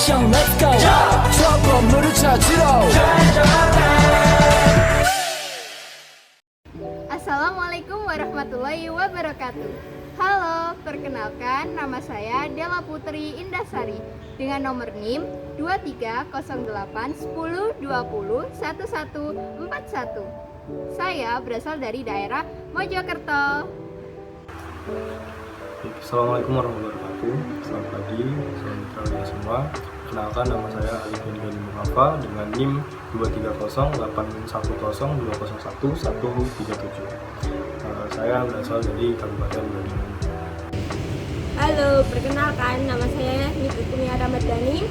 액션 let's go 저 건물을 찾으러 Assalamualaikum warahmatullahi wabarakatuh. Halo, perkenalkan nama saya Della Putri Indasari dengan nomor NIM 230810201141. Saya berasal dari daerah Mojokerto. Assalamualaikum warahmatullahi wabarakatuh. Selamat pagi, selamat mitra semua. Kenalkan, nama saya Alif bin Ghani Muhafa dengan NIM 2308102011137. Saya berasal dari Kabupaten Bandung. Halo, perkenalkan nama saya Niki Kurnia Ramadhani,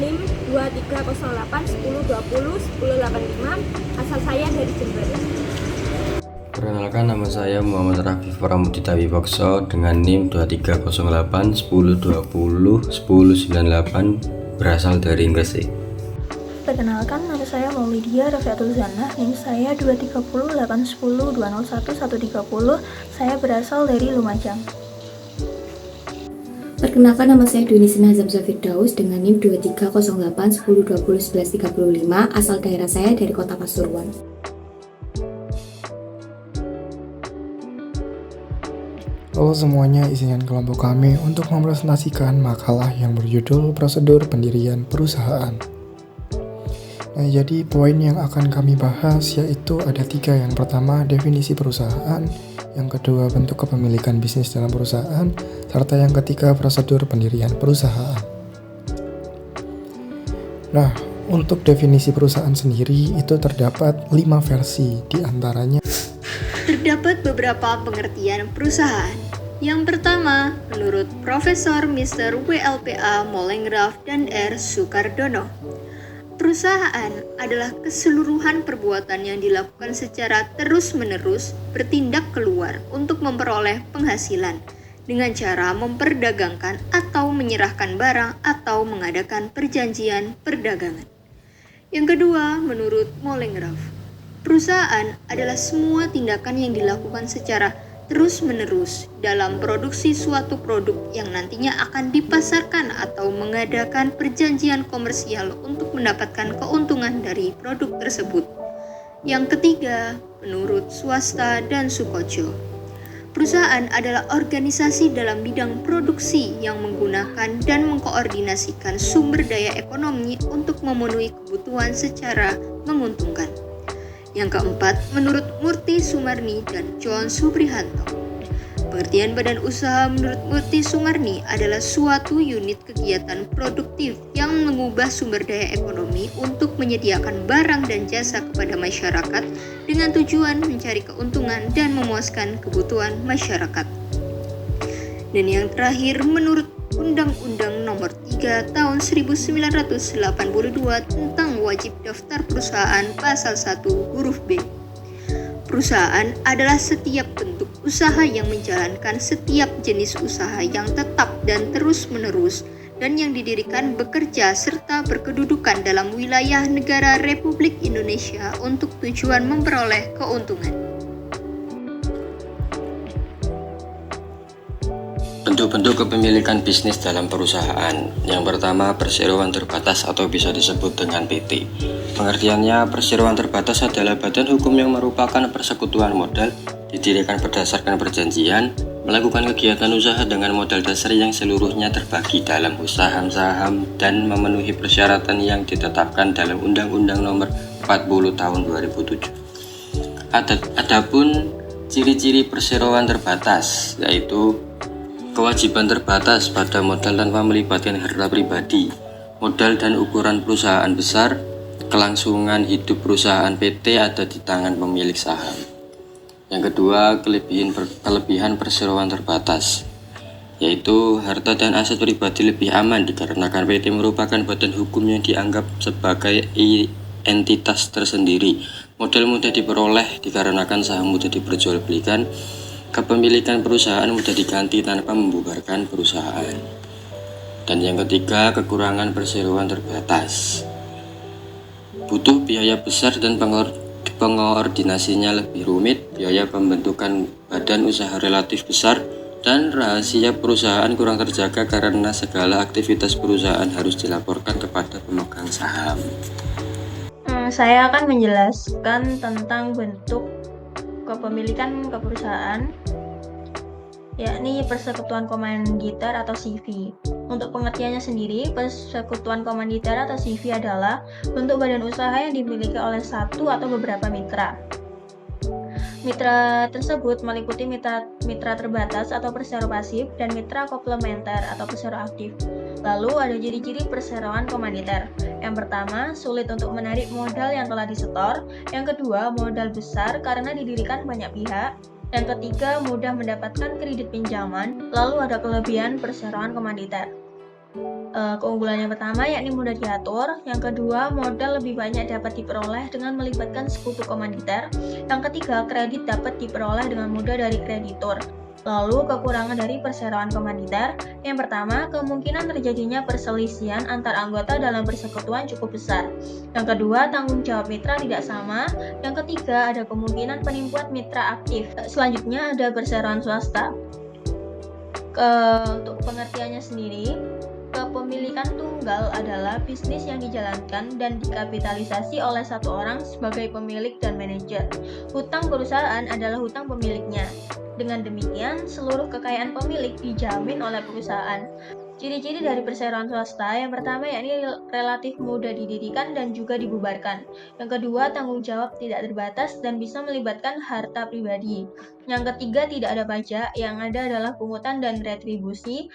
NIM 230810201085. Asal saya dari Jember. Perkenalkan, nama saya Muhammad Rafif Pramudita Wibokso dengan NIM 230810201098, berasal dari Gresik. Perkenalkan, nama saya Maulidia Rafiatul Zanah, NIM saya 2308102011130. Saya berasal dari Lumajang. Perkenalkan, nama saya Dwi Nisina Zamza Firdaus dengan NIM 230810201135, asal daerah saya dari Kota Pasuruan. Halo semuanya, izinkan kelompok kami untuk mempresentasikan makalah yang berjudul Prosedur Pendirian Perusahaan. Nah, jadi poin yang akan kami bahas yaitu ada 3. Yang pertama, definisi perusahaan. Yang kedua, bentuk kepemilikan bisnis dalam perusahaan. Serta yang ketiga, prosedur pendirian perusahaan. Nah, untuk definisi perusahaan sendiri itu terdapat 5 versi, diantaranya Terdapat beberapa pengertian perusahaan. Yang pertama, menurut Profesor Mr. WLPA Molengraf dan R. Sukardono, perusahaan adalah keseluruhan perbuatan yang dilakukan secara terus-menerus bertindak keluar untuk memperoleh penghasilan dengan cara memperdagangkan atau menyerahkan barang atau mengadakan perjanjian perdagangan. Yang kedua, menurut Molengraf, perusahaan adalah semua tindakan yang dilakukan secara terus-menerus dalam produksi suatu produk yang nantinya akan dipasarkan atau mengadakan perjanjian komersial untuk mendapatkan keuntungan dari produk tersebut. Yang ketiga, menurut Swasta dan Sukojo, perusahaan adalah organisasi dalam bidang produksi yang menggunakan dan mengkoordinasikan sumber daya ekonomi untuk memenuhi kebutuhan secara menguntungkan. Yang keempat, menurut Murti Sumarni dan John Subrihanto, pengertian badan usaha menurut Murti Sumarni adalah suatu unit kegiatan produktif yang mengubah sumber daya ekonomi untuk menyediakan barang dan jasa kepada masyarakat dengan tujuan mencari keuntungan dan memuaskan kebutuhan masyarakat. Dan yang terakhir, menurut Undang-Undang Nomor 3 Tahun 1982 tentang Wajib Daftar Perusahaan Pasal 1 Huruf B. Perusahaan adalah setiap bentuk usaha yang menjalankan setiap jenis usaha yang tetap dan terus-menerus dan yang didirikan, bekerja, serta berkedudukan dalam wilayah negara Republik Indonesia untuk tujuan memperoleh keuntungan. Bentuk-bentuk kepemilikan bisnis dalam perusahaan. Yang pertama, perseroan terbatas atau bisa disebut dengan PT. Pengertiannya, perseroan terbatas adalah badan hukum yang merupakan persekutuan modal, didirikan berdasarkan perjanjian, melakukan kegiatan usaha dengan modal dasar yang seluruhnya terbagi dalam saham-saham dan memenuhi persyaratan yang ditetapkan dalam Undang-Undang Nomor 40 Tahun 2007. Adapun ciri-ciri perseroan terbatas yaitu kewajiban terbatas pada modal tanpa melibatkan harta pribadi, modal dan ukuran perusahaan besar, kelangsungan hidup perusahaan PT ada di tangan pemilik saham. Yang kedua, kelebihan perseroan terbatas, yaitu harta dan aset pribadi lebih aman dikarenakan PT merupakan badan hukum yang dianggap sebagai entitas tersendiri. Modal mudah diperoleh dikarenakan saham mudah diperjualbelikan. Kepemilikan perusahaan mudah diganti tanpa membubarkan perusahaan. Dan yang ketiga, kekurangan perseroan terbatas. Butuh biaya besar dan pengoordinasinya lebih rumit, biaya pembentukan badan usaha relatif besar, Dan rahasia perusahaan kurang terjaga karena segala aktivitas perusahaan harus dilaporkan kepada pemegang saham. Saya akan menjelaskan tentang bentuk kepemilikan ke perusahaan, yakni persekutuan komanditer atau CV. Untuk pengertiannya sendiri, persekutuan komanditer atau CV adalah bentuk badan usaha yang dimiliki oleh satu atau beberapa mitra. Mitra tersebut meliputi mitra terbatas atau persero pasif dan mitra komplementer atau persero aktif. Lalu ada ciri-ciri perseroan komanditer. Yang pertama, sulit untuk menarik modal yang telah disetor. Yang kedua, modal besar karena didirikan banyak pihak. Yang ketiga, mudah mendapatkan kredit pinjaman. Lalu ada kelebihan perseroan komanditer. Keunggulan yang pertama yakni mudah diatur. Yang kedua, modal lebih banyak dapat diperoleh dengan melibatkan sekutu komanditer. Yang ketiga, kredit dapat diperoleh dengan mudah dari kreditur. Lalu kekurangan dari perseroan komanditer. Yang pertama, kemungkinan terjadinya perselisihan antar anggota dalam persekutuan cukup besar. Yang kedua, tanggung jawab mitra tidak sama. Yang ketiga, ada kemungkinan penipuan mitra aktif. Selanjutnya ada perseroan swasta. Untuk pengertiannya sendiri, kepemilikan tunggal adalah bisnis yang dijalankan dan dikapitalisasi oleh satu orang sebagai pemilik dan manajer. Hutang perusahaan adalah hutang pemiliknya. Dengan demikian, seluruh kekayaan pemilik dijamin oleh perusahaan. Ciri-ciri dari perseroan swasta yang pertama yakni relatif mudah didirikan dan juga dibubarkan. Yang kedua, tanggung jawab tidak terbatas dan bisa melibatkan harta pribadi. Yang ketiga, tidak ada pajak, yang ada adalah pungutan dan retribusi.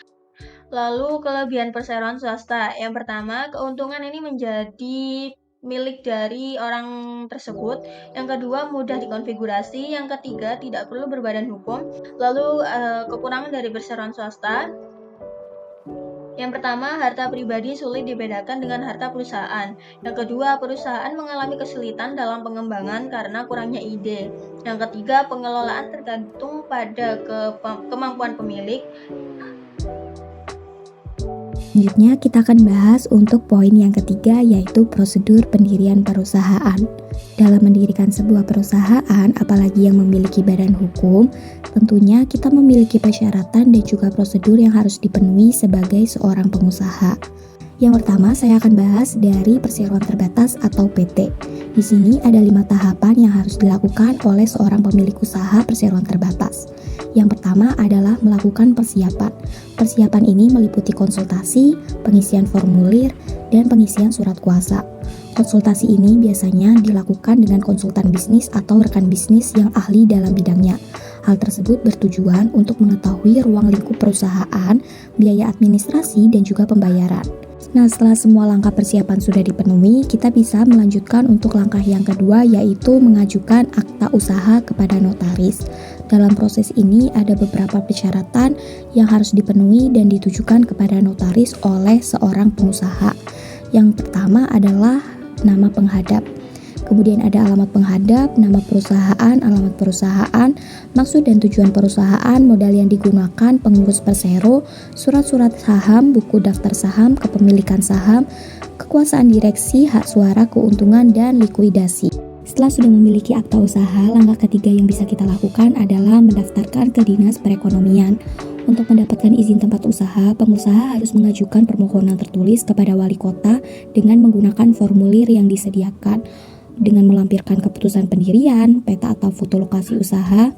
Lalu kelebihan perseroan swasta. Yang pertama, keuntungan ini menjadi milik dari orang tersebut. Yang kedua, mudah dikonfigurasi. Yang ketiga, tidak perlu berbadan hukum. Lalu kekurangan dari perseroan swasta. Yang pertama, harta pribadi sulit dibedakan dengan harta perusahaan. Yang kedua, perusahaan mengalami kesulitan dalam pengembangan karena kurangnya ide. Yang ketiga, pengelolaan tergantung pada kemampuan pemilik. Selanjutnya kita akan bahas untuk poin yang ketiga, yaitu prosedur pendirian perusahaan. Dalam mendirikan sebuah perusahaan, apalagi yang memiliki badan hukum, tentunya kita memiliki persyaratan dan juga prosedur yang harus dipenuhi sebagai seorang pengusaha. Yang pertama, saya akan bahas dari perseroan terbatas atau PT. Di sini ada 5 tahapan yang harus dilakukan oleh seorang pemilik usaha perseroan terbatas. Yang pertama adalah melakukan persiapan. Persiapan ini meliputi konsultasi, pengisian formulir, dan pengisian surat kuasa. Konsultasi ini biasanya dilakukan dengan konsultan bisnis atau rekan bisnis yang ahli dalam bidangnya. Hal tersebut bertujuan untuk mengetahui ruang lingkup perusahaan, biaya administrasi, dan juga pembayaran. Nah, setelah semua langkah persiapan sudah dipenuhi, kita bisa melanjutkan untuk langkah yang kedua, yaitu mengajukan akta usaha kepada notaris. Dalam proses ini ada beberapa persyaratan yang harus dipenuhi dan ditujukan kepada notaris oleh seorang pengusaha. Yang pertama adalah nama penghadap. Kemudian ada alamat penghadap, nama perusahaan, alamat perusahaan, maksud dan tujuan perusahaan, modal yang digunakan, pengurus persero, surat-surat saham, buku daftar saham, kepemilikan saham, kekuasaan direksi, hak suara, keuntungan, dan likuidasi. Setelah sudah memiliki akta usaha, langkah ketiga yang bisa kita lakukan adalah mendaftarkan ke Dinas Perekonomian. Untuk mendapatkan izin tempat usaha, pengusaha harus mengajukan permohonan tertulis kepada wali kota dengan menggunakan formulir yang disediakan, dengan melampirkan keputusan pendirian, peta atau foto lokasi usaha,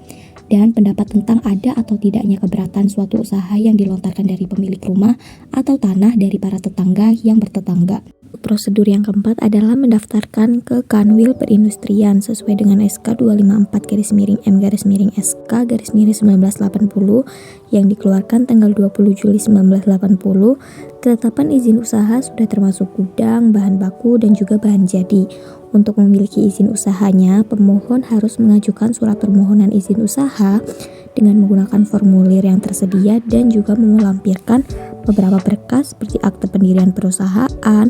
dan pendapat tentang ada atau tidaknya keberatan suatu usaha yang dilontarkan dari pemilik rumah atau tanah dari para tetangga yang bertetangga. Prosedur yang keempat adalah mendaftarkan ke Kanwil Perindustrian sesuai dengan SK 254-MSK-1980 yang dikeluarkan tanggal 20 Juli 1980. Ketetapan izin usaha sudah termasuk gudang, bahan baku, dan juga bahan jadi. Untuk memiliki izin usahanya, pemohon harus mengajukan surat permohonan izin usaha dengan menggunakan formulir yang tersedia dan juga melampirkan beberapa berkas seperti akte pendirian perusahaan,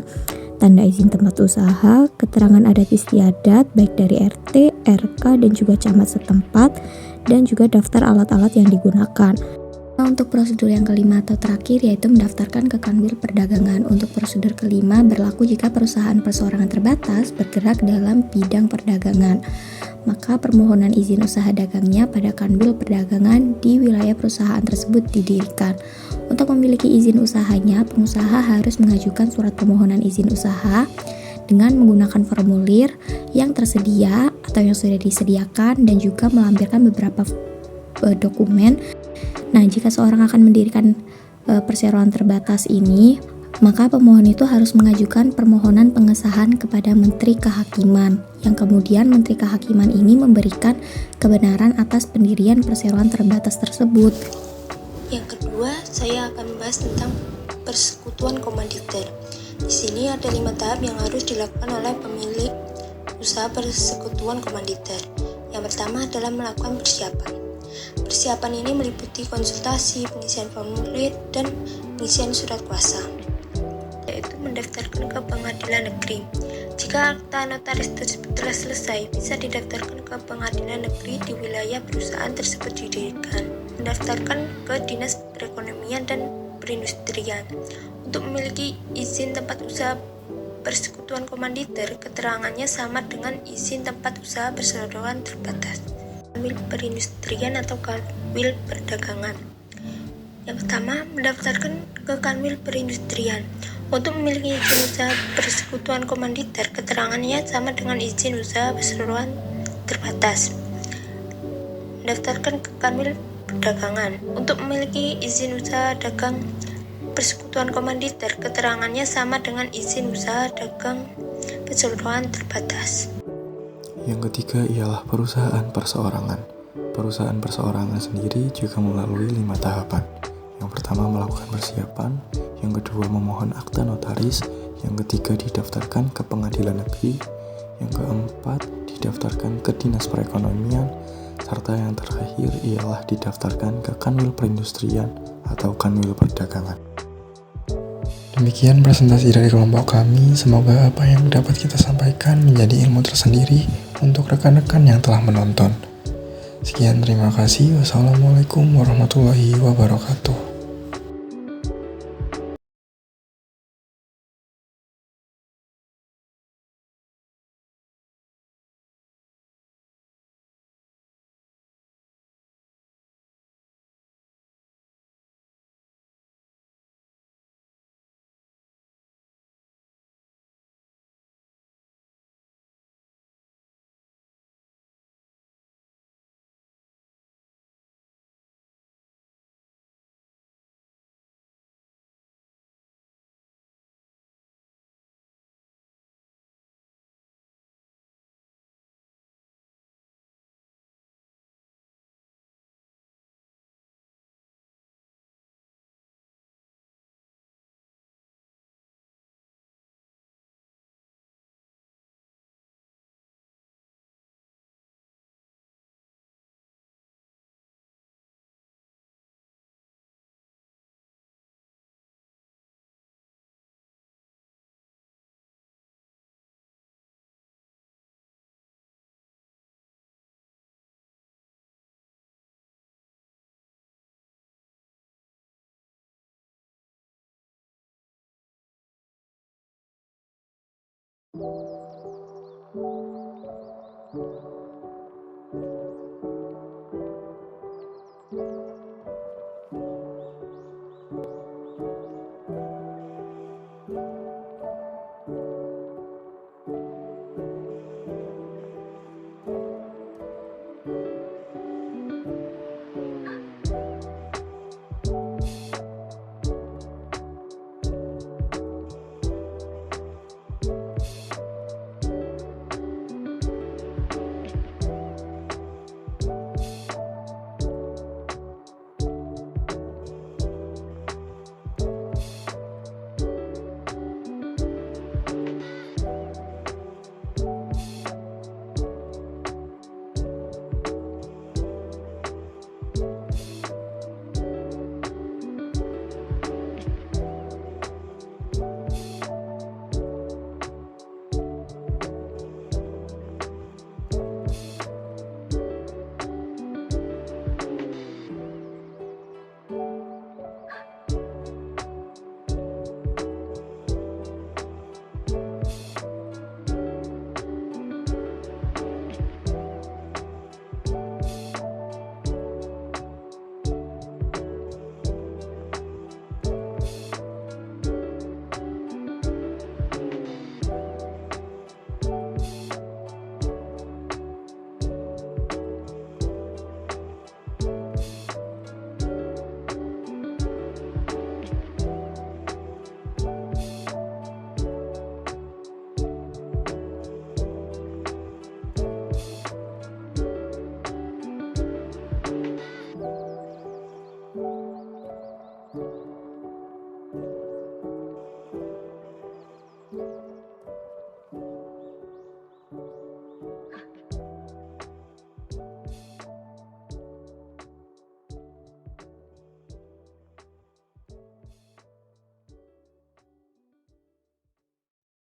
tanda izin tempat usaha, keterangan adat istiadat baik dari RT, RK, dan juga camat setempat, dan juga daftar alat-alat yang digunakan. Nah, untuk prosedur yang kelima atau terakhir yaitu mendaftarkan ke Kanwil Perdagangan. Untuk prosedur kelima berlaku jika perusahaan perseorangan terbatas bergerak dalam bidang perdagangan. Maka permohonan izin usaha dagangnya pada Kanwil Perdagangan di wilayah perusahaan tersebut didirikan. Untuk memiliki izin usahanya, pengusaha harus mengajukan surat permohonan izin usaha dengan menggunakan formulir yang tersedia atau yang sudah disediakan dan juga melampirkan beberapa dokumen. Nah, jika seorang akan mendirikan perseroan terbatas ini, maka pemohon itu harus mengajukan permohonan pengesahan kepada Menteri Kehakiman, yang kemudian Menteri Kehakiman ini memberikan kebenaran atas pendirian perseroan terbatas tersebut. Yang kedua, saya akan membahas tentang persekutuan komanditer. Di sini ada 5 tahap yang harus dilakukan oleh pemilik usaha persekutuan komanditer. Yang pertama adalah melakukan persiapan. Persiapan ini meliputi konsultasi, pengisian formulir, dan pengisian surat kuasa, yaitu mendaftarkan ke pengadilan negeri. Jika akta notaris tersebut telah selesai, bisa didaftarkan ke pengadilan negeri di wilayah perusahaan tersebut didirikan. Mendaftarkan ke Dinas Perekonomian dan Perindustrian. Untuk memiliki izin tempat usaha persekutuan komanditer, keterangannya sama dengan izin tempat usaha perseroan terbatas, Kanwil Perindustrian atau Kanwil Perdagangan. Yang pertama, mendaftarkan ke Kanwil Perindustrian. Untuk memiliki izin usaha persekutuan komanditer, keterangannya sama dengan izin usaha perseroan terbatas. Mendaftarkan ke Kanwil Perdagangan. Untuk memiliki izin usaha dagang persekutuan komanditer, keterangannya sama dengan izin usaha dagang perseroan terbatas. Yang ketiga ialah perusahaan perseorangan. Perusahaan perseorangan sendiri juga melalui 5 tahapan. Yang pertama melakukan persiapan, yang kedua memohon akta notaris, yang ketiga didaftarkan ke pengadilan negeri, yang keempat didaftarkan ke Dinas Perekonomian, serta yang terakhir ialah didaftarkan ke Kanwil Perindustrian atau Kanwil Perdagangan. Demikian presentasi dari kelompok kami, semoga apa yang dapat kita sampaikan menjadi ilmu tersendiri untuk rekan-rekan yang telah menonton. Sekian, terima kasih. Wassalamualaikum warahmatullahi wabarakatuh.